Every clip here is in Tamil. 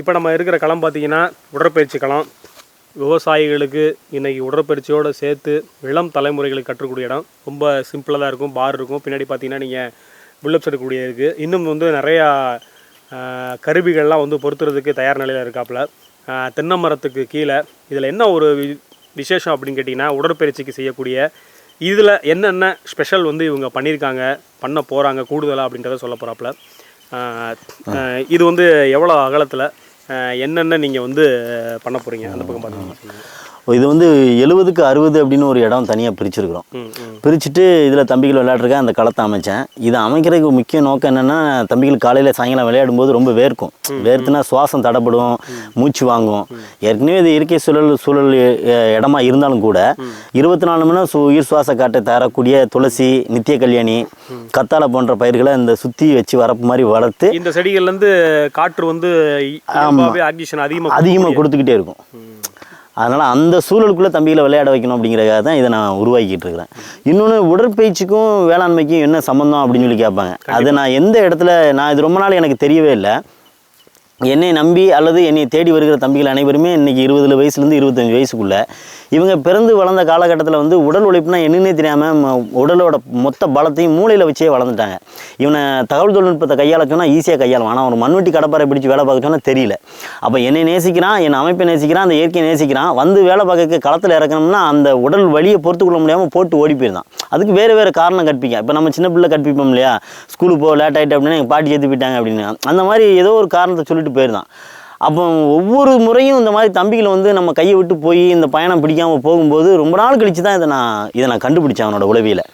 இப்போ நம்ம இருக்கிற களம் பார்த்தீங்கன்னா உடற்பயிற்சி களம். விவசாயிகளுக்கு இன்றைக்கி உடற்பயிற்சியோடு சேர்த்து இளம் தலைமுறைகளுக்கு கற்றுக்கூடிய இடம். ரொம்ப சிம்பிளாக தான் இருக்கும். பார் இருக்கும், பின்னாடி பார்த்தீங்கன்னா நீங்கள் புல்லப்ஸ் எடுக்கக்கூடிய இருக்குது. இன்னும் வந்து நிறையா கருவிகள்லாம் வந்து பொறுத்துறதுக்கு தயார் நிலையில் இருக்காப்புல. தென்னை மரத்துக்கு கீழே இதில் என்ன ஒரு விசேஷம் அப்படின்னு கேட்டிங்கன்னா, உடற்பயிற்சிக்கு செய்யக்கூடிய இதில் என்னென்ன ஸ்பெஷல் வந்து இவங்க பண்ணியிருக்காங்க, பண்ண போகிறாங்க கூடுதலாக அப்படின்றத சொல்ல போகிறாப்புல. இது வந்து எவ்வளோ அகலத்தில் என்னென்ன நீங்கள் வந்து பண்ண போகிறீங்க அந்த பக்கம் பார்த்தீங்கன்னா? இது வந்து 70க்கு 60 அப்படின்னு ஒரு இடம் தனியாக பிரிச்சுருக்குறோம். பிரிச்சுட்டு இதில் தம்பிகள் விளையாடுறதுக்காக அந்த களத்தை அமைச்சேன். இதை அமைக்கிறதுக்கு முக்கிய நோக்கம் என்னென்னா, தம்பிகள் காலையில் சாயங்காலம் விளையாடும்போது ரொம்ப வேர்க்கும். வேர்த்துனா சுவாசம் தடைப்படும், மூச்சு வாங்கும். ஏற்கனவே இது இயற்கை சூழல் இடமா இருந்தாலும் கூட 24 மணி நேரம் உயிர் சுவாச காற்றை தரக்கூடிய துளசி, நித்திய கல்யாணி, கத்தாழை போன்ற பயிர்களை இந்த சுற்றி வச்சு வரப்பு மாதிரி வளர்த்து இந்த செடிகள்லேருந்து காற்று வந்து ஆக்சிஜன் அதிகமாக கொடுத்துக்கிட்டே இருக்கும். அதனால் அந்த சூழலுக்குள்ளே தம்பிகளை விளையாட வைக்கணும் அப்படிங்கிறதுக்காக தான் இதை நான் உருவாக்கிட்டு இருக்கிறேன். இன்னொன்று, உடற்பயிற்சிக்கும் வேளாண்மைக்கும் என்ன சம்மந்தம் அப்படின்னு சொல்லி கேட்பாங்க. அது நான் எந்த இடத்துல இது ரொம்ப நாள் எனக்கு தெரியவே இல்லை. என்னை நம்பி அல்லது என்னை தேடி வருகிற தம்பிகள் அனைவருமே இன்றைக்கி 20 வயசுலேருந்து 25 வயசுக்குள்ளே இவங்க பிறந்து வளர்ந்த காலகட்டத்தில் வந்து உடல் உழைப்புனா என்னன்னே தெரியாமல் உடலோட மொத்த பலத்தையும் மூளையில் வச்சே வளர்ந்துட்டாங்க. இவனை தகவல் தொழில்நுட்பத்தை கையாள சொன்னால் ஈஸியாக கையாளும். ஆனால் ஒரு மண்வெட்டி கடப்பாரை பிடிச்சி வேலை பார்க்க சொன்னால் தெரியல. அப்போ என்னை நேசிக்கிறான், என் அமைப்பை நேசிக்கிறான், அந்த இயற்கையை நேசிக்கிறான். வந்து வேலை பார்க்க களத்தில் இறக்கணும்னா அந்த உடல் வலியை பொறுத்து கொள்ள முடியாமல் போட்டு ஓடி போயிருந்தான். அதுக்கு வேறு காரணம் கற்பிக்க. இப்போ நம்ம சின்ன பிள்ளை கற்பிப்போம் இல்லையா, ஸ்கூலுக்கு போக லேட் ஆகிட்டு அப்படின்னா எங்கள் பாட்டி சேர்த்து போயிட்டாங்க அப்படின்னு. அந்த மாதிரி ஏதோ ஒரு காரணத்தை சொல்லிட்டு போயிருந்தான். அப்போ ஒவ்வொரு முறையும் இந்த மாதிரி தம்பிகளை வந்து நம்ம கையை விட்டு போய் இந்த பயணம் பிடிக்காமல் போகும்போது ரொம்ப நாள் கழித்து தான் இதை நான் கண்டுபிடிச்சேன் அவனோட உளவியில்.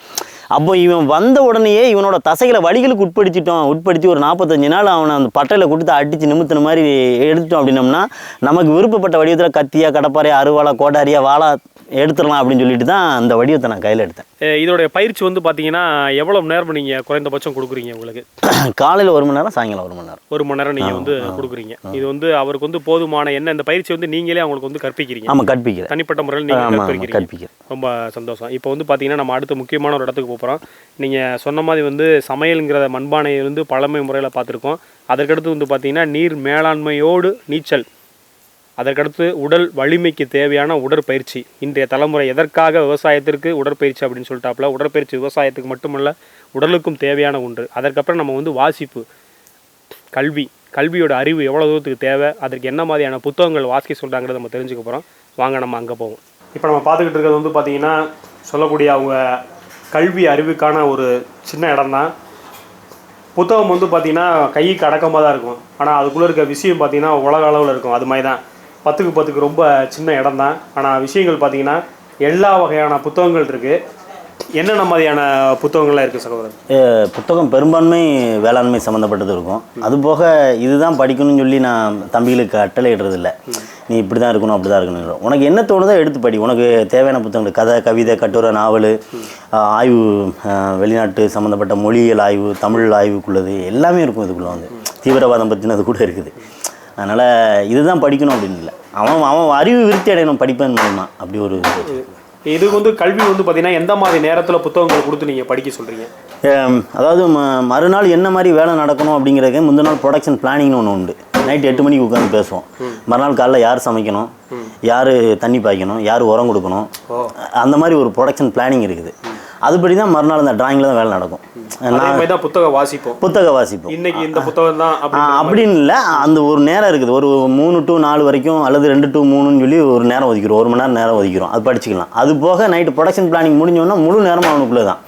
அப்போ இவன் வந்த உடனேயே இவனோட தசைகளை வலிகளுக்கு உட்படுத்தி ஒரு 45 நாள் அவனை அந்த பட்டையில் கொடுத்து அடித்து நிமித்தின மாதிரி எடுத்துட்டோம் அப்படின்னோம்னா, நமக்கு விருப்பப்பட்ட வடிவத்தில் கத்தியா, கடப்பாறையா, அருவாளா, கோட்டாரியா, வாழா எடுத்துடலாம் அப்படின்னு சொல்லிட்டு தான் அந்த வடிவத்தை நான் கையில் எடுத்தேன். இதோடைய பயிற்சி வந்து பார்த்தீங்கன்னா எவ்வளோ நேரம் நீங்கள் குறைந்தபட்சம் கொடுக்குறீங்க உங்களுக்கு? காலையில் 1 மணி நேரம், சாயங்காலம் 1 மணி நேரம். 1 மணி நேரம் நீங்கள் வந்து கொடுக்குறீங்க. இது வந்து அவருக்கு வந்து போதுமான இந்த பயிற்சி வந்து நீங்களே அவங்களுக்கு வந்து கற்பிக்கிறீங்க? ஆமாம், கற்பிக்கிறேன். தனிப்பட்ட முறையில் நீங்கள் கற்பிக்கிறீங்க. ரொம்ப சந்தோஷம். இப்போ வந்து பார்த்தீங்கன்னா நம்ம அடுத்த முக்கியமான ஒரு இடத்துக்கு போகிறோம். நீங்கள் சொன்ன மாதிரி வந்து சமையலுங்கிற மண்பானையை வந்து பழமை முறையில் பார்த்துருக்கோம். அதற்கடுத்து வந்து பார்த்தீங்கன்னா நீர் மேலாண்மையோடு நீச்சல், அதற்கடுத்து உடல் வலிமைக்கு தேவையான உடற்பயிற்சி. இன்றைய தலைமுறை எதற்காக விவசாயத்திற்கு உடற்பயிற்சி அப்படின்னு சொல்லிட்டாப்புல. உடற்பயிற்சி விவசாயத்துக்கு மட்டுமல்ல, உடலுக்கும் தேவையான ஒன்று. அதற்கப்புறம் நம்ம வந்து வாசிப்பு, கல்வியோட அறிவு எவ்வளோ தூரத்துக்கு தேவை, அதற்கு என்ன மாதிரியான புத்தகங்கள் வாசிக்க சொல்கிறாங்கிறத நம்ம தெரிஞ்சுக்க போகிறோம். வாங்க நம்ம அங்கே போவோம். இப்போ நம்ம பார்த்துக்கிட்டு இருக்கிறது வந்து பார்த்திங்கன்னா சொல்லக்கூடிய அவங்க கல்வி அறிவுக்கான ஒரு சின்ன இடம் தான். புத்தகம் வந்து பார்த்திங்கன்னா கைக்கு அடக்கமாக தான் இருக்கும். ஆனால் அதுக்குள்ளே இருக்க விஷயம் பார்த்திங்கன்னா உலக அளவில் இருக்கும். அது மாதிரி தான் 10க்கு 10க்கு ரொம்ப சின்ன இடம் தான். ஆனால் விஷயங்கள் பார்த்திங்கன்னா எல்லா வகையான புத்தகங்கள் இருக்குது. என்னென்ன மாதிரியான புத்தகங்கள்லாம் இருக்குது சகோதரர்? புத்தகம் பெரும்பான்மை வேளாண்மை சம்மந்தப்பட்டது இருக்கும். அதுபோக இதுதான் படிக்கணும்னு சொல்லி நான் தம்பிகளுக்கு அட்டளையிடுறதில்லை. நீ இப்படி தான் இருக்கணும், அப்படி தான் இருக்கணும். உனக்கு என்ன தோணுதோ எடுத்து படி. உனக்கு தேவையான புத்தகங்கள், கதை, கவிதை, கட்டுரை, நாவல், ஆய்வு, வெளிநாட்டு சம்மந்தப்பட்ட மொழியியல் ஆய்வு, தமிழ் ஆய்வுக்குள்ளது எல்லாமே இருக்கும். இதுக்குள்ளே வந்து தீவிரவாதம் பற்றினது கூட இருக்குது. அதனால் இதுதான் படிக்கணும் அப்படின்னு இல்லை. அவன் அறிவு விருத்தி அடையணும் படிப்பதன் மூலமா. அப்படி ஒரு இது வந்து கல்வி வந்து பார்த்தீங்கன்னா எந்த மாதிரி நேரத்தில் புத்தகங்கள் கொடுத்து நீங்கள் படிக்க சொல்கிறீங்க? அதாவது மறுநாள் என்ன மாதிரி வேலை நடக்கணும் அப்படிங்கிறதுக்கு முந்தின நாள் ப்ரொடக்ஷன் பிளானிங்னு ஒன்று உண்டு. நைட்டு 8 மணிக்கு உட்காந்து பேசுவோம். மறுநாள் காலையில் யார் சமைக்கணும், யார் தண்ணி பாய்க்கணும், யார் உரம் கொடுக்கணும், அந்த மாதிரி ஒரு ப்ரொடக்ஷன் பிளானிங் இருக்குது. அதுபடி தான் மறுநாள் அந்த டிராயிங்கில் தான் வேலை நடக்கும். புத்தக வாசிப்போம். இன்னைக்கு இந்த புத்தகம் தான் அப்படின்னு இல்லை. அந்த ஒரு நேரம் இருக்குது. ஒரு 3 to 4 வரைக்கும் அல்லது 2 to 3ன்னு சொல்லி ஒரு நேரம் ஒதுக்கிறோம். 1 மணி நேரம் ஒதுக்கிறோம். அது படிச்சுக்கலாம். அது போக நைட்டு ப்ரொடக்ஷன் பிளானிங் முடிஞ்சோன்னா முழு நேரமும் அவனுக்குள்ளே தான்.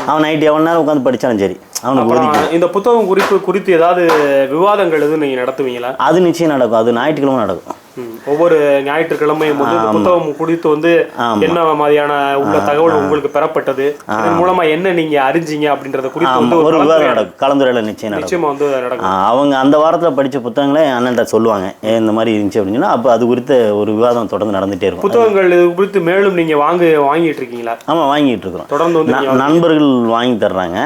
அவன் நைட்டு எவ்வளோ நேரம் உட்காந்து படித்தாலும் சரி அவனுக்கு. இந்த புத்தகம் குறித்து ஏதாவது விவாதங்கள் எதுவும் நீங்கள் நடத்துவீங்களா? அது நிச்சயம் நடக்கும். அது ஞாயிற்றுக்கிழமை நடக்கும். ஒவ்வொரு ஞாயிற்றுக்கிழமையும் வந்து புத்தகம் குறித்து வந்து என்ன மாதிரியான உள்ள தகவல் உங்களுக்கு பெறப்பட்டது, இதன் மூலமா என்ன நீங்க அறிஞ்சீங்க அப்படின்றத குறித்து வந்து ஒரு விவாதம் நடக்கும். கலந்துரையாடல் நிச்சயமா வந்து நடக்கும். அவங்க அந்த வாரத்தில் படிச்ச புத்தகங்களே அண்ணன்ட்ட சொல்லுவாங்க, இந்த மாதிரி இருந்துச்சு அப்படின்னு சொன்னா. அப்போ அது குறித்த ஒரு விவாதம் தொடர்ந்து நடந்துட்டே இருக்கும். புத்தகங்கள் இது குறித்து மேலும் நீங்க வாங்கிட்டு இருக்கீங்களா? ஆமாம், வாங்கிட்டு இருக்கிறோம். தொடர்ந்து வந்து நண்பர்கள் வாங்கி தர்றாங்க.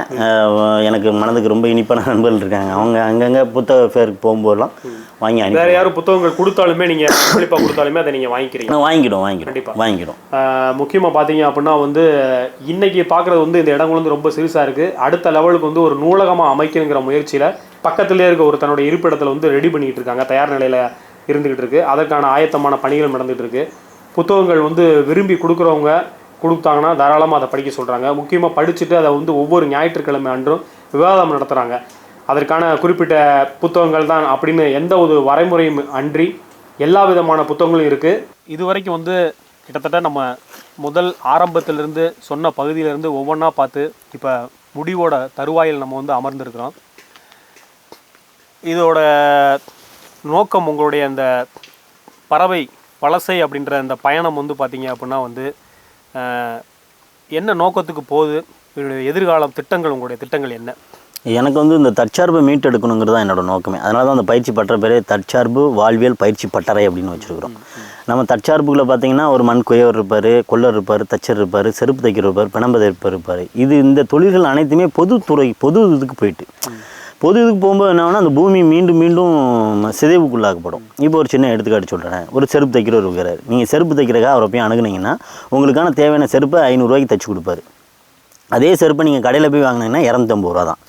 எனக்கு மனதுக்கு ரொம்ப இனிப்பான நண்பர்கள் இருக்காங்க. அவங்க அங்கங்கே புத்தக ஃபேருக்கு போகும்போதெல்லாம் வாங்கி. வேற யாரும் புத்தகங்கள் கொடுத்தாலுமே நீங்கள் கண்டிப்பாக கொடுத்தாலுமே அதை நீங்கள் வாங்கிக்கிறீங்க? வாங்கிடும் கண்டிப்பாக வாங்கிடும். முக்கியமாக பார்த்தீங்க அப்படின்னா வந்து இன்னைக்கு பார்க்குறது வந்து இந்த இடங்கள் வந்து ரொம்ப சிறுசாக இருக்குது. அடுத்த லெவலுக்கு வந்து ஒரு நூலகமாக அமைக்கணுங்கிற முயற்சியில் பக்கத்துலேயே இருக்க ஒரு தன்னுடைய இருப்பிடத்தில் வந்து ரெடி பண்ணிக்கிட்டு இருக்காங்க, தயார் நிலையில் இருந்துக்கிட்டு இருக்கு. அதற்கான ஆயத்தமான பணிகள் நடந்துகிட்டு இருக்கு. புத்தகங்கள் வந்து விரும்பி கொடுக்குறவங்க கொடுத்தாங்கன்னா தாராளமாக அதை படிக்க சொல்கிறாங்க. முக்கியமாக படிச்சுட்டு அதை வந்து ஒவ்வொரு ஞாயிற்றுக்கிழமை அன்றும் விவாதம் நடத்துகிறாங்க. அதற்கான குறிப்பிட்ட புத்தகங்கள் தான் அப்படின்னு எந்த ஒரு வரைமுறையும் அன்றி எல்லா விதமான புத்தகங்களும் இருக்குது. இது வரைக்கும் வந்து கிட்டத்தட்ட நம்ம முதல் ஆரம்பத்திலிருந்து சொன்ன பகுதியிலேருந்து ஒவ்வொன்றா பார்த்து இப்போ முடிவோட தருவாயில் நம்ம வந்து அமர்ந்திருக்கிறோம். இதோட நோக்கம் உங்களுடைய அந்த பறவை வலசை அப்படின்ற அந்த பயணம் வந்து பார்த்தீங்க அப்படின்னா வந்து என்ன நோக்கத்துக்கு போகுது? எதிர்காலம் திட்டங்கள், உங்களுடைய திட்டங்கள் என்ன? எனக்கு வந்து இந்த தற்சார்பை மீட்டெடுக்கணுங்கிறது தான் என்னோட நோக்கமே. அதனால தான் அந்த பயிற்சி பட்டறை பேரே தற்சார்பு வாழ்வியல் பயிற்சி பட்டறை அப்படின்னு வச்சுருக்கிறோம். நம்ம தற்சார்புகளை பார்த்தீங்கன்னா ஒரு மண் குயவர் இருப்பார், கொல்லர் இருப்பார், தச்சர் இருப்பார், செருப்பு தைக்கிற இருப்பார், பிணம்பதைப்பர் இருப்பார். இந்த தொழில்கள் அனைத்துமே பொது இதுக்கு போயிட்டு பொது இதுக்கு போகும்போது என்னன்னா அந்த பூமி மீண்டும் மீண்டும் சிதைவுக்குள்ளாக்கப்படும். இப்போ ஒரு சின்ன எடுத்துக்காட்டு சொல்கிறேன். ஒரு செருப்பு தைக்கிறவர் இருக்கிறார். நீங்கள் செருப்பு தைக்கிறக்காக அவரை போய் அணுகுனீங்கன்னா உங்களுக்கான தேவையான செருப்பை 500 ரூபாய்க்கு தைச்சி கொடுப்பாரு. அதே செருப்பை நீங்கள் கடையில் போய் வாங்கினீங்கன்னா 250 ரூபா தான்.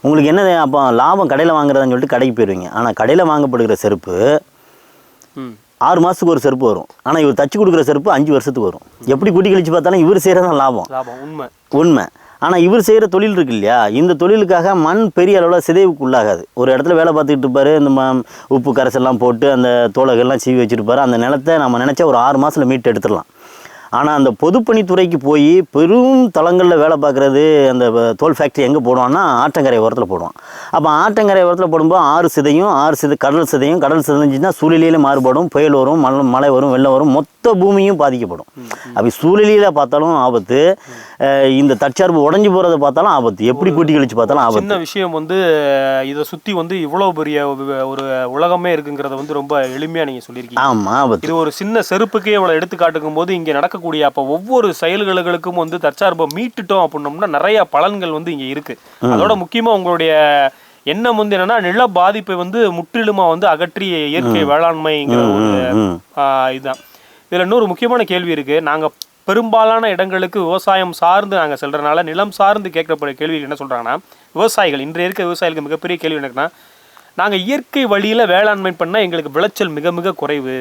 உங்களுக்கு என்ன அப்போ லாபம் கடையில் வாங்குறதுன்னு சொல்லிட்டு கடைக்கு போயிடுவீங்க. ஆனால் கடையில் வாங்கப்படுகிற செருப்பு 6 மாதத்துக்கு ஒரு செருப்பு வரும். ஆனால் இவர் தச்சு கொடுக்குற செருப்பு 5 வருஷத்துக்கு வரும். எப்படி கூட்டி கழிச்சு பார்த்தாலும் இவர் செய்கிறதான் லாபம். உண்மை. ஆனால் இவர் செய்கிற தொழில் இருக்கு இல்லையா, இந்த தொழிலுக்காக மண் பெரிய அளவில் சிதைவுக்கு உள்ளாகாது. ஒரு இடத்துல வேலை பார்த்துக்கிட்டு இருப்பார். இந்த உப்பு கரைசெல்லாம் போட்டு அந்த தோலைகள்லாம் சீவி வச்சுருப்பார். அந்த நிலத்தை நம்ம நினச்சா ஒரு 6 மாதத்தில் மீட்டு எடுத்துடலாம். ஆனால் அந்த பொதுப்பணித்துறைக்கு போய் பெரும் தளங்களில் வேலை பார்க்குறது, அந்த தோல் ஃபேக்ட்ரி எங்கே போடுவான்னா ஆற்றங்கரை ஓரத்தில் போடுவான். அப்போ ஆற்றங்கரை ஓரத்தில் போடும்போது 6 சிதையும், கடல் சிதைஞ்சுன்னா சூழ்நிலையில் மாறுபடும். புயல் வரும், மழை வரும், வெள்ளம் வரும், மொத்த பூமியும் பாதிக்கப்படும். அப்படி சூழ்நிலையில் பார்த்தாலும் ஆபத்து, இந்த தற்சார்பு உடஞ்சி போகிறத பார்த்தாலும் ஆபத்து, எப்படி கூட்டி கழிச்சு பார்த்தாலும் ஆபத்து. சின்ன விஷயம் வந்து இதை சுற்றி வந்து இவ்வளோ பெரிய ஒரு உலகமே இருக்குங்கிறத வந்து ரொம்ப எளிமையாக நீங்கள் சொல்லியிருக்கீங்க. ஆமாம், ஆபத்து. இது ஒரு சின்ன செருப்புக்கே இவ்வளோ எடுத்துக்காட்டுக்கும் போது இங்கே நடக்கக்கூடிய அப்போ ஒவ்வொரு செயல்களுக்கும் வந்து தற்சார்பை மீட்டுட்டோம் அப்படின்னோம்னா நிறைய பலன்கள் வந்து இங்கே இருக்கு. அதோட முக்கியமாக உங்களுடைய எண்ணம் வந்து என்னன்னா நில பாதிப்பை வந்து முற்றிலுமா வந்து அகற்றி இயற்கை வேளாண்மைங்கிற ஒரு இதுதான். இதில் இன்னொரு முக்கியமான கேள்வி இருக்கு. நாங்கள் பெரும்பாலான இடங்களுக்கு விவசாயம் சார்ந்து நாங்கள் செல்றதுனால நிலம் சார்ந்து கேட்கப்பட்ட கேள்வி என்ன சொல்றாங்கன்னா, விவசாயிகள் இன்றைய இருக்க விவசாயிகளுக்கு மிகப்பெரிய கேள்வி என்னன்னா, நாங்கள் இயற்கை வழியில வேளாண்மை பண்ணால் எங்களுக்கு விளைச்சல் மிக மிக குறைவு,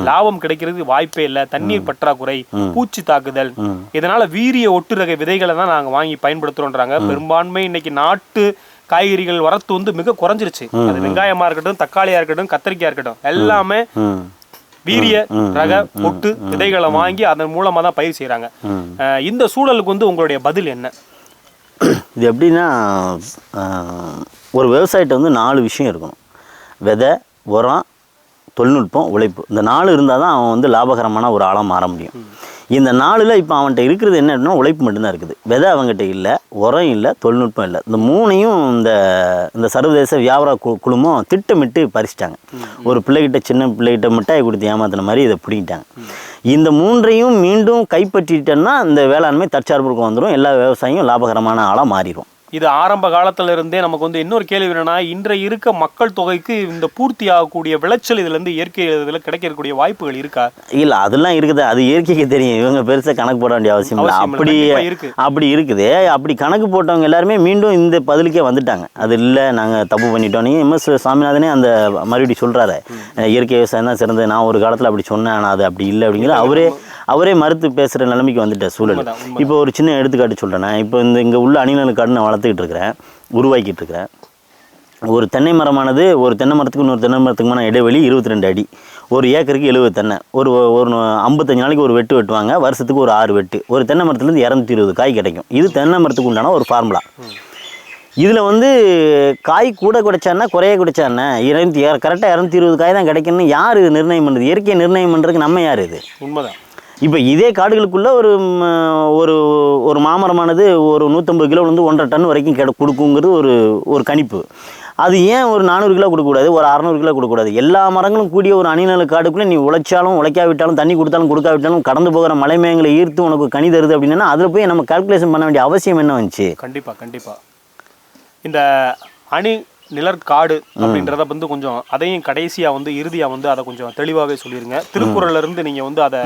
லாபம் கிடைக்கிறதுக்கு வாய்ப்பே இல்லை, தண்ணீர் பற்றாக்குறை, பூச்சி தாக்குதல், இதனால வீரிய ஒட்டு ரக விதைகளை தான் நாங்கள் வாங்கி பயன்படுத்துறோன்றாங்க. பெரும்பான்மை இன்னைக்கு நாட்டு காய்கறிகள் வரத்து வந்து மிக குறைஞ்சிருச்சு. அது வெங்காயமா இருக்கட்டும், தக்காளியா இருக்கட்டும், கத்திரிக்காயா இருக்கட்டும், எல்லாமே வீரிய ரக ஒட்டு விதைகளை வாங்கி அதன் மூலமா தான் பயிர் செய்யறாங்க. இந்த சூழலுக்கு வந்து உங்களுடைய பதில் என்ன? இது எப்படின்னா, ஒரு விவசாயிட்ட வந்து 4 விஷயம் இருக்கணும். விதை, உரம், தொழில்நுட்பம், உழைப்பு. இந்த 4 இருந்தால் தான் அவன் வந்து லாபகரமான ஒரு ஆளாக மாற முடியும். இந்த 4ல் இப்போ அவன்கிட்ட இருக்கிறது என்ன அப்படின்னா உழைப்பு மட்டும்தான் இருக்குது. விதை அவங்ககிட்ட இல்லை, உரம் இல்லை, தொழில்நுட்பம் இல்லை. இந்த 3ஐயும் இந்த சர்வதேச வியாபார குழுமம் திட்டமிட்டு பறிச்சிட்டாங்க. ஒரு பிள்ளைகிட்ட, சின்ன பிள்ளைகிட்ட மிட்டாய் கொடுத்து ஏமாத்தின மாதிரி இதை பிடிக்கிட்டாங்க. இந்த 3ஐயும் மீண்டும் கைப்பற்றிட்டோன்னா இந்த வேளாண்மை தற்சார்புக்கு வந்துடும். எல்லா விவசாயியும் லாபகரமான ஆளாக மாறிடும். இது ஆரம்ப காலத்துல இருந்தே நமக்கு வந்து இன்னொரு கேள்வி என்னன்னா, இன்றைய இருக்க மக்கள் தொகைக்கு இந்த பூர்த்தி ஆகக்கூடிய விளைச்சல் இதுல இருந்து இயற்கை இதில் கிடைக்கக்கூடிய வாய்ப்புகள் இருக்கா? இல்ல, அதெல்லாம் இருக்குது. அது இயற்கைக்கு தெரியும். இவங்க பெருசா கணக்கு போட வேண்டிய அவசியம் இல்லை. அப்படி இருக்குது. அப்படி கணக்கு போட்டவங்க எல்லாருமே மீண்டும் இந்த பதிலுக்கே வந்துட்டாங்க. அது இல்லை, நாங்க தப்பு பண்ணிட்டோம். நீங்க MS சாமிநாதனே அந்த மறுபடியும் சொல்றாரு, இயற்கை விவசாயம் தான் சிறந்தது. நான் ஒரு காலத்துல அப்படி சொன்னேன், ஆனால் அது அப்படி இல்லை அப்படிங்கிற அவரே மறுத்து பேசுகிற நிலைமைக்கு வந்துட்ட சூழல். இப்போ ஒரு சின்ன எடுத்துக்காட்டு சொல்கிறேன். இப்போ இங்கே உள்ள அணிநலுக்காடு நான் வளர்த்துக்கிட்டு இருக்கிறேன், உருவாக்கிட்டு இருக்கிறேன். ஒரு தென்னை மரமானது ஒரு தென்னை மரத்துக்கு இன்னொரு தென்னை மரத்துக்குமான இடைவெளி 22 அடி. ஒரு ஏக்கருக்கு 70 தென்னை. ஒரு 55 நாளைக்கு ஒரு வெட்டு வெட்டுவாங்க. வருஷத்துக்கு ஒரு 6 வெட்டு. ஒரு தென்னை மரத்துலேருந்து 220 காய் கிடைக்கும். இது தென்னை மரத்துக்கு உண்டான ஒரு ஃபார்முலா. இதில் வந்து காய் கூட கிடைச்சான்னா குறைய கிடைச்சான்னா கரெக்டாக 220 காய் தான் கிடைக்குன்னு யார் நிர்ணயம் பண்ணுறது? இயற்கையை நிர்ணயம் பண்ணுறதுக்கு நம்ம யார்? இது உண்மைதான். இப்போ இதே காடுகளுக்குள்ளே ஒரு மாமரமானது ஒரு 150 கிலோலேருந்து 1.5 டன் வரைக்கும் கொடுக்குங்கிறது ஒரு கணிப்பு. அது ஏன் ஒரு 400 கிலோ கொடுக்கக்கூடாது, ஒரு 600 கிலோ கொடுக்கக்கூடாது? எல்லா மரங்களும் கூடிய ஒரு அணிநல காடுக்குள்ளே நீ உழைச்சாலும் உழைக்காவிட்டாலும் தண்ணி கொடுத்தாலும் கொடுக்காவிட்டாலும் கடந்து போகிற மலை மேகங்களை ஈர்த்து உனக்கு கனி தருது அப்படின்னா அதில் போய் நம்ம கால்குலேஷன் பண்ண வேண்டிய அவசியம் என்ன வந்துச்சு? கண்டிப்பாக இந்த நிழற்காடு அப்படின்றத வந்து கொஞ்சம் அதையும் கடைசியா வந்து இறுதியா வந்து அதை கொஞ்சம் தெளிவாகவே சொல்லிருங்க. திருக்குறள்ல இருந்து நீங்க வந்து அதை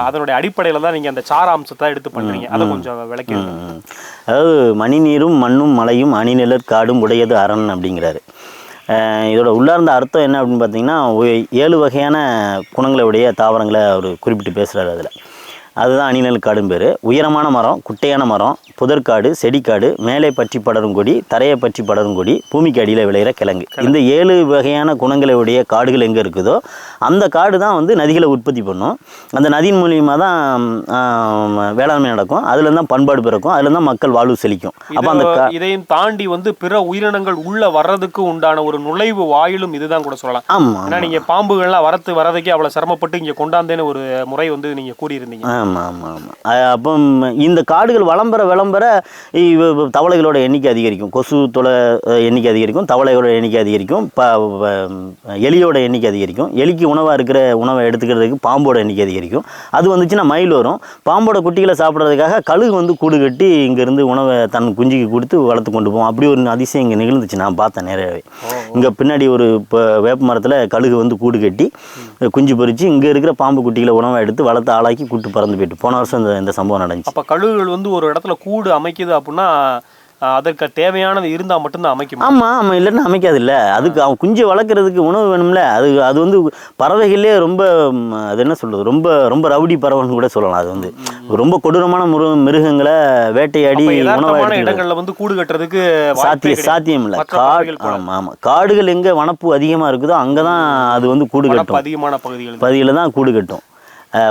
அதனுடைய அடிப்படையில தான் நீங்க அந்த சாராம்சத்தை எடுத்து பண்றீங்க, அதை கொஞ்சம் விளக்கிடுங்க. அதாவது மணிநீரும் மண்ணும் மலையும் அணிநிழற்காடும் உடையது அரண் அப்படிங்கிறாரு. இதோட உள்ளார்ந்த அர்த்தம் என்ன அப்படின்னு பார்த்தீங்கன்னா 7 வகையான குணங்களை உடைய தாவரங்களை அவர் குறிப்பிட்டு பேசுகிறாரு. அதில் அதுதான் அணிநிழற்காடும் பேர். உயரமான மரம், குட்டையான மரம், புதற்காடு, செடிக்காடு, மேலே பற்றி படரும் கொடி, தரையை பற்றி படரும் கொடி, பூமிக்கு அடியில் விளையிற கிழங்கு. இந்த 7 வகையான குணங்களை உடைய காடுகள் எங்கே இருக்குதோ அந்த காடு தான் வந்து நதிகளை உற்பத்தி பண்ணும். அந்த நதியின் மூலியமாக தான் வேளாண்மை நடக்கும், அதில் தான் பண்பாடு பிறக்கும், அதில் தான் மக்கள் வாழ்வு செழிக்கும். அப்போ அந்த இதையும் தாண்டி வந்து பிற உயிரினங்கள் உள்ள வர்றதுக்கு உண்டான ஒரு நுழைவு வாயிலும் இதுதான் கூட சொல்லலாம். ஆமாம், ஏன்னா நீங்கள் பாம்புகள்லாம் வரதுக்கே அவ்வளோ சிரமப்பட்டு இங்கே கொண்டாந்தேன்னு ஒரு முறை வந்து நீங்கள் கூறியிருந்தீங்க. ஆமாம் ஆமாம் ஆமாம். அப்போ இந்த காடுகள் விளம்பர தவளைகளோட எண்ணிக்கை அதிகரிக்கும், கொசு தொலை எண்ணிக்கை அதிகரிக்கும், தவளைகளோட எண்ணிக்கை அதிகரிக்கும், எலியோட எண்ணிக்கை அதிகரிக்கும். எலிக்கு உணவாக இருக்கிற உணவை எடுத்துக்கிறதுக்கு பாம்போட எண்ணிக்கை அதிகரிக்கும். அது வந்துச்சுன்னா மயில் வரும். பாம்போட குட்டிகளை சாப்பிட்றதுக்காக கழுகு வந்து கூடு கட்டி இங்கேருந்து உணவை தன் குஞ்சுக்கு கொடுத்து வளர்த்து கொண்டு போவோம். அப்படி ஒரு அதிசயம் இங்கே நிகழ்ந்துச்சு, நான் பார்த்தேன் நிறையவே. இங்கே பின்னாடி ஒரு வேப்ப மரத்தில் கழுகு வந்து கூடு கட்டி குஞ்சு பொறிச்சு இங்கே இருக்கிற பாம்பு குட்டிகளை உணவை எடுத்து வளர்த்து ஆளாக்கி கூட்டு பறந்து போயிட்டு போன வருஷம் இந்த சம்பவம் நடந்துச்சு. அப்போ கழுகுகள் வந்து ஒரு இடத்துல கூடு அமைக்குது அப்படின்னா அதற்கு தேவையானது இருந்தால் மட்டும்தான் அமைக்கும். ஆமாம், இல்லைன்னா அமைக்காது. இல்லை, அதுக்கு அவன் குஞ்சு வளர்க்குறதுக்கு உணவு வேணும்ல. அது வந்து பறவைகளே ரொம்ப, அது என்ன சொல்கிறது, ரொம்ப ரொம்ப ரவுடி பறவைன்னு கூட சொல்லலாம். அது வந்து ரொம்ப கொடூரமான மிருகங்களை வேட்டையாடி உணவான இடங்களில் வந்து கூடு கட்டுறதுக்கு சாத்தியம் இல்லை. ஆமாம், காடுகள் எங்கே வனப்பு அதிகமாக இருக்குதோ அங்கே தான் அது வந்து கூடு கட்டும். அதிகமான பகுதியில் தான் கூடு கட்டும்.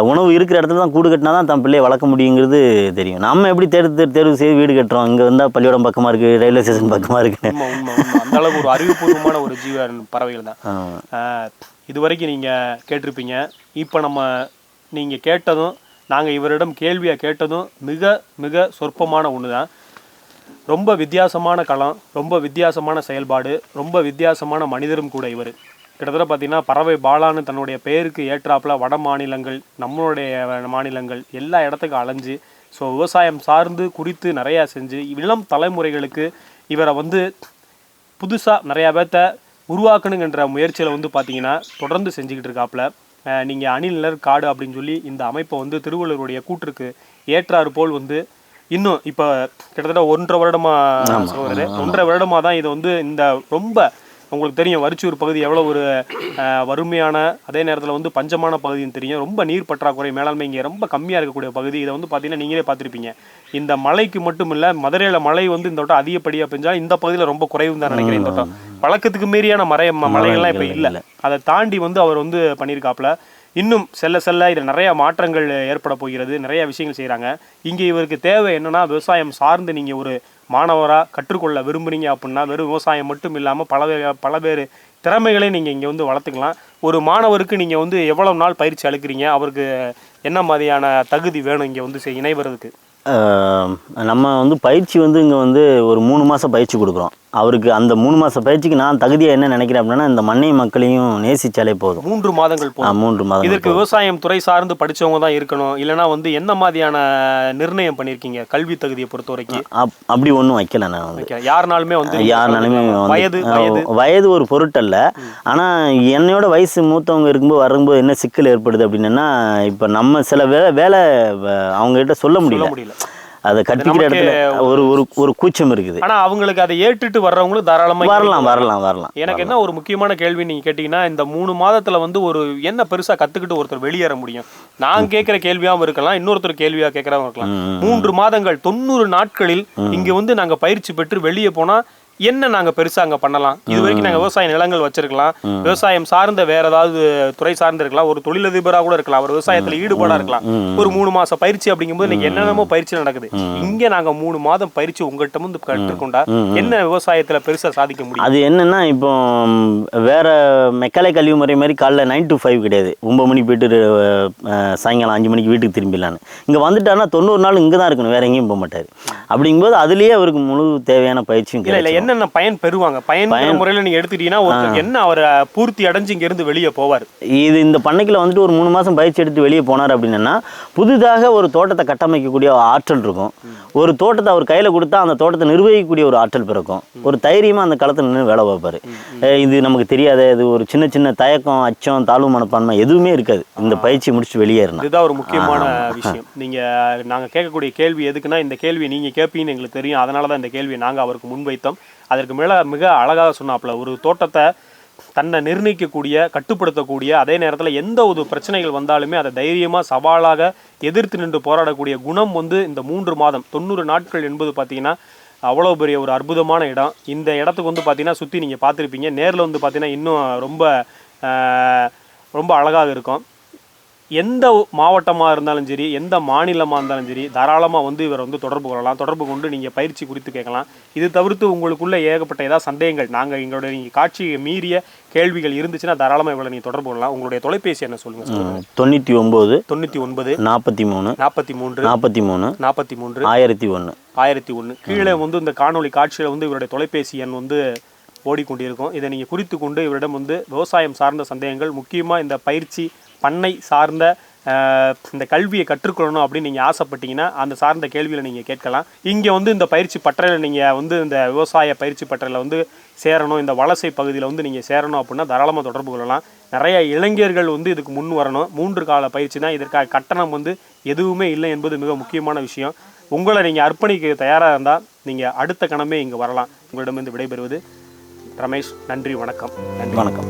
உணவு இருக்கிற இடத்துல தான் கூடு கட்டினா தான் தன் பிள்ளையை வளர்க்க முடியுங்கிறது தெரியும். நம்ம எப்படி தேர்வு செய்து வீடு கட்டுறோம், இங்கே வந்தால் பள்ளிக்கூடம் பக்கமாக இருக்குது, ரயில்வே ஸ்டேஷன் பக்கமாக இருக்குது. அந்த அளவுக்கு ஒரு அறிவுபூர்வமான ஒரு பறவைகள் தான். இதுவரைக்கும் நீங்கள் கேட்டிருப்பீங்க. இப்போ நீங்கள் கேட்டதும் நாங்கள் இவரிடம் கேள்வியாக கேட்டதும் மிக மிக சொற்பமான ஒன்று தான். ரொம்ப வித்தியாசமான களம், ரொம்ப வித்தியாசமான செயல்பாடு, ரொம்ப வித்தியாசமான மனிதரும் கூட இவர். கிட்டத்தட்ட பார்த்தீங்கன்னா பறவை பாலான்னு தன்னுடைய பெயருக்கு ஏற்றாப்புல வட மாநிலங்கள், நம்மளுடைய மாநிலங்கள் எல்லா இடத்துக்கும் அலைஞ்சு விவசாயம் சார்ந்து குறித்து நிறையா செஞ்சு இளம் தலைமுறைகளுக்கு இவரை வந்து புதுசாக நிறையா பேர்த்த உருவாக்கணுங்கன்ற முயற்சியில் வந்து பார்த்தீங்கன்னா தொடர்ந்து செஞ்சுக்கிட்டு இருக்காப்புல. நீங்கள் அணிநிழற்காடு அப்படின்னு சொல்லி இந்த அமைப்பை வந்து திருவள்ளுவருடைய கூற்றுக்கு ஏற்றாறு போல் வந்து இன்னும் இப்போ கிட்டத்தட்ட 1.5 வருடமாக சொல்கிறது. 1.5 வருடமாக தான் இதை வந்து இந்த ரொம்ப உங்களுக்கு தெரியும் வரிச்சூர் பகுதி எவ்வளோ ஒரு வறுமையான, அதே நேரத்தில் வந்து பஞ்சமான பகுதின்னு தெரியும். ரொம்ப நீர் பற்றாக்குறை, மேலாண்மை இங்கே ரொம்ப கம்மியாக இருக்கக்கூடிய பகுதி. இதை வந்து பார்த்தீங்கன்னா நீங்களே பார்த்துருப்பீங்க. இந்த மழைக்கு மட்டும் இல்லை, மதுரையில் மழை வந்து இந்த வட்டம் அதிகப்படியாக பெஞ்சால் இந்த பகுதியில் ரொம்ப குறைவு தான் நினைக்கிறேன். இந்த வட்டம் வழக்கத்துக்கு மீறியான மழைகள்லாம் இப்போ இல்லை. அதை தாண்டி வந்து அவர் வந்து பண்ணியிருக்காப்புல. இன்னும் செல்ல இதில் நிறைய மாற்றங்கள் ஏற்பட போகிறது. நிறைய விஷயங்கள் செய்கிறாங்க. இங்கே இவருக்கு தேவை என்னென்னா விவசாயம் சார்ந்து நீங்கள் ஒரு மாணவராக கற்றுக்கொள்ள விரும்புகிறீங்க அப்படின்னா வெறும் விவசாயம் மட்டும் இல்லாமல் பல வேறு திறமைகளை நீங்கள் இங்கே வந்து வளர்த்துக்கலாம். ஒரு மாணவருக்கு நீங்கள் வந்து எவ்வளோ நாள் பயிற்சி அளிக்கிறீங்க, அவருக்கு என்ன மாதிரியான தகுதி வேணும் இங்கே வந்து இணைவதுக்கு? நம்ம வந்து பயிற்சி வந்து இங்கே வந்து ஒரு 3 மாதம் பயிற்சி கொடுக்குறோம். அவருக்கு அந்த 3 மாத பயிற்சிக்கு நான் தகுதியாக என்ன நினைக்கிறேன் அப்படின்னா, இந்த மண்ணையும் மக்களையும் நேசிச்சாலே போதும். 3 மாதங்கள் போதும். 3 மாதம். இதற்கு விவசாயம் துறை சார்ந்து படித்தவங்க தான் இருக்கணும், இல்லைனா வந்து என்ன மாதிரியான நிர்ணயம் பண்ணியிருக்கீங்க கல்வி தகுதியை பொறுத்த வரைக்கும்? அப்படி ஒன்றும் வைக்கல. நான் வந்து யாருனாலுமே வயது ஒரு பொருட்டல்ல. ஆனால் என்னையோட வயசு மூத்தவங்க வரும்போது என்ன சிக்கல் ஏற்படுது அப்படின்னா, இப்போ நம்ம சில வேலை அவங்ககிட்ட சொல்ல முடியல. அதை கற்பிக்கிற இடத்துல ஒரு கூச்சம் இருக்குது. ஆனா அவங்களுக்கு அதை ஏற்றுட்டு வர்றவங்களும் தாராளமா வரலாம். எனக்கு என்ன ஒரு முக்கியமான கேள்வி நீங்க கேட்டீங்கன்னா, இந்த 3 மாதத்துல வந்து ஒரு என்ன பெருசா கத்துக்கிட்டு ஒருத்தர் வெளியேற முடியும்? நான் கேட்கிற கேள்வியாவும் இருக்கலாம், இன்னொருத்தர் கேள்வியா கேட்கறவங்க இருக்கலாம். 3 மாதங்கள் 90 நாட்களில் இங்க வந்து நாங்க பயிற்சி பெற்று வெளியே போனா என்ன நாங்க பெருசா அங்க பண்ணலாம்? இது வரைக்கும் நாங்க விவசாய நிலங்கள் வச்சிருக்கலாம், விவசாயம் சார்ந்த வேற ஏதாவது துறை சார்ந்து இருக்கலாம், ஒரு தொழிலதிபரா கூட இருக்கலாம், அவர் விவசாயத்துல ஈடுபாடா இருக்கலாம். ஒரு 3 மாசம் பயிற்சி அப்படிங்கும்போது நீங்க என்னென்னமோ பயிற்சி நடக்குது. இங்க நாங்க 3 மாதம் பயிற்சி உங்கள்கிட்ட வந்து கற்றுக்கொண்டா என்ன விவசாயத்துல பெருசா சாதிக்க முடியும்? அது என்னன்னா, இப்போ வேற மெக்காலை கல்வி முறை மாதிரி காலைல 9 to 5 கிடையாது. 9 மணிக்கு போயிட்டு சாயங்காலம் 5 மணிக்கு வீட்டுக்கு திரும்பிடலான்னு. இங்க வந்துட்டாருன்னா 90 நாள் இங்கதான் இருக்கணும், வேற எங்கேயும் போக மாட்டாரு. அப்படிங்கும்போது அதுலயே அவருக்கு முழு தேவையான பயிற்சியும் இல்லை. என்னென்ன பயன் பெறுவாங்க? பயன்கிற முறையில் நீங்கள் எடுத்துட்டீங்கன்னா ஒருத்தர் என்ன அவரை பூர்த்தி அடைஞ்சு இங்கேருந்து வெளியே போவார்? இது இந்த பண்ணைக்குள்ள வந்துட்டு ஒரு 3 மாதம் பயிற்சி எடுத்து வெளியே போனார் அப்படின்னா புதிதாக ஒரு தோட்டத்தை கட்டமைக்கக்கூடிய ஆற்றல் இருக்கும். ஒரு தோட்டத்தை அவர் கையில் கொடுத்தா அந்த தோட்டத்தை நிர்வகிக்கக்கூடிய ஒரு ஆற்றல் பிறக்கும். ஒரு தைரியமாக அந்த களத்தில் நின்று வேலை பார்ப்பார். இது நமக்கு தெரியாத, இது ஒரு சின்ன சின்ன தயக்கம், அச்சம், தாழ்வு மனப்பான்மை எதுவுமே இருக்காது இந்த பயிற்சி முடிச்சு வெளியேறினா. இதுதான் ஒரு முக்கியமான விஷயம். நாங்கள் கேட்கக்கூடிய கேள்வி எதுக்குன்னா, இந்த கேள்வியை நீங்கள் கேட்பீங்கன்னு எங்களுக்கு தெரியும். அதனால தான் இந்த கேள்வியை நாங்கள் அவருக்கு முன்வைத்தோம். அதற்கு மேலே மிக அழகாக சொன்னாப்புல, ஒரு தோட்டத்தை தன்னை நிர்ணயிக்கக்கூடிய, கட்டுப்படுத்தக்கூடிய, அதே நேரத்தில் எந்த ஒரு பிரச்சனைகள் வந்தாலுமே அதை தைரியமாக சவாலாக எதிர்த்து நின்று போராடக்கூடிய குணம் வந்து இந்த 3 மாதம் 90 நாட்கள் என்பது பார்த்தீங்கன்னா அவ்வளோ பெரிய ஒரு அற்புதமான இடம். இந்த இடத்துக்கு வந்து பார்த்தீங்கன்னா சுற்றி நீங்கள் பார்த்துருப்பீங்க. நேரில் வந்து பார்த்தீங்கன்னா இன்னும் ரொம்ப அழகாக இருக்கும். எந்த மாவட்டமாக இருந்தாலும் சரி, எந்த மாநிலமாக இருந்தாலும் சரி, தாராளமாக வந்து இவரை வந்து தொடர்பு கொள்ளலாம். தொடர்பு கொண்டு நீங்கள் பயிற்சி குறித்து கேட்கலாம். இது தவிர்த்து உங்களுக்குள்ள ஏகப்பட்ட ஏதாவது சந்தேகங்கள், எங்களுடைய நீங்கள் காட்சியை மீறிய கேள்விகள் இருந்துச்சுன்னா தாராளமாக இவரை நீங்கள் தொடர்பு கொள்ளலாம். உங்களுடைய தொலைபேசி என்ன சொல்லுங்கள்? 99 99 43 43 43 43 1001. கீழே வந்து இந்த காணொலி காட்சியில் வந்து இவருடைய தொலைபேசி எண் வந்து ஓடிக்கொண்டிருக்கும். இதை நீங்கள் குறித்து கொண்டு இவரிடம் வந்து விவசாயம் சார்ந்த சந்தேகங்கள், முக்கியமாக இந்த பயிற்சி பண்ணை சார்ந்த இந்த கல்வியை கற்றுக்கொள்ளணும் அப்படின்னு நீங்கள் ஆசைப்பட்டீங்கன்னா அந்த சார்ந்த கேள்வியில் நீங்கள் கேட்கலாம். இங்கே வந்து இந்த பயிற்சி பட்டறையில் நீங்கள் வந்து இந்த விவசாய பயிற்சி பட்டறையில் வந்து சேரணும், இந்த வலசை பகுதியில் வந்து நீங்கள் சேரணும் அப்படின்னா தாராளமாக தொடர்பு கொள்ளலாம். நிறைய இளைஞர்கள் வந்து இதுக்கு முன் வரணும். 3 கால பயிற்சி தான். இதற்காக கட்டணம் வந்து எதுவுமே இல்லை என்பது மிக முக்கியமான விஷயம். உங்களை நீங்கள் அர்ப்பணிக்க தயாராக இருந்தால் நீங்கள் அடுத்த கணமே இங்கே வரலாம். உங்களிடமிருந்து விடைபெறுவது ரமேஷ். நன்றி, வணக்கம். வணக்கம்.